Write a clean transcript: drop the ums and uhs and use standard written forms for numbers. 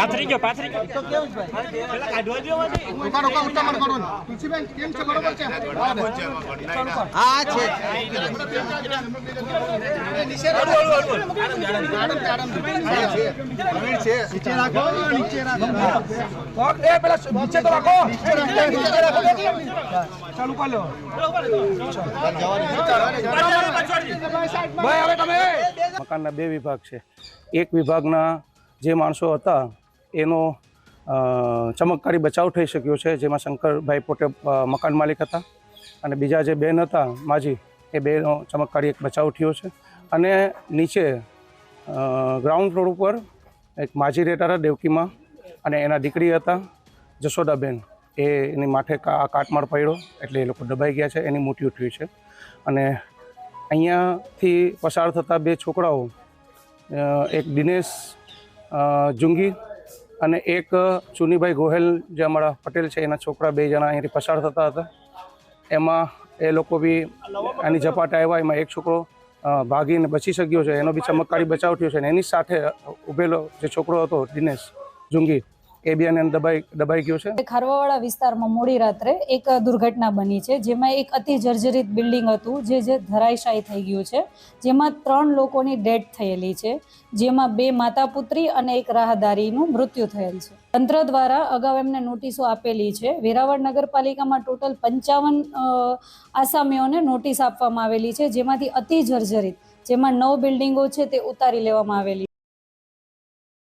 પાથરી ગયો તો કેવું છે ભાઈ પેલા કાઢવા દો મને ઉતાર કરો તુલસીબેન કેમ છે બરોબર છે હા છે નીચે રાખો નીચે રાખો એ પેલા નીચે તો રાખો ચાલુ કર લો ભાઈ હવે તમે મકાનના બે વિભાગ છે। એક વિભાગના જે માણસો હતા એનો ચમત્કારી બચાવ થઈ શક્યો છે, જેમાં શંકરભાઈ પોતે મકાન માલિક હતા અને બીજા જે બેન હતા માજી એ બેનો ચમત્કારી એક બચાવ થયો છે। અને નીચે ગ્રાઉન્ડ ફ્લોર ઉપર એક માજી રહેતા હતા દેવકીમાં અને એના દીકરી હતા જશોદાબેન, એની માથે કાટમાળ પડ્યો એટલે એ લોકો દબાઈ ગયા છે, એની મૃત્યુ થયું છે। અને અહીંયાથી પસાર થતા બે છોકરાઓ, એક દિનેશ જુંગી અને એક ચુનીભાઈ ગોહેલ જે અમારા પટેલ છે એના છોકરા, બે જણા અહીંયાથી પસાર થતા હતા। એમાં એ લોકો બી આની ઝપાટા આવ્યા, એમાં એક છોકરો ભાગીને બચી શક્યો છે, એનો બી ચમત્કારી બચાવ થયો છે। અને એની સાથે ઉભેલો જે છોકરો હતો દિનેશ જુંગી એ બી એને દબાઈ ગયો છે। ખારવાવાડા વિસ્તારમાં મોડી રાત્રે એક દુર્ઘટના બની છે, જેમાં એક અતિ જર્જરિત બિલ્ડિંગ હતું જે ધરાશાયી થઈ ગયું છે, જેમાં 3 લોકોની ડેથ થયેલી છે, જેમાં 2 માતા પુત્રી અને એક રાહદારીનું મૃત્યુ થયેલ છે। તંત્ર દ્વારા અગાઉ એમને નોટિસો આપેલી છે। વેરાવળ નગરપાલિકામાં ટોટલ 55 આસામીઓને નોટિસ આપવામાં આવેલી છે, જેમાંથી અતિ જર્જરિત જેમાં 9 બિલ્ડિંગો છે તે ઉતારી લેવામાં આવેલી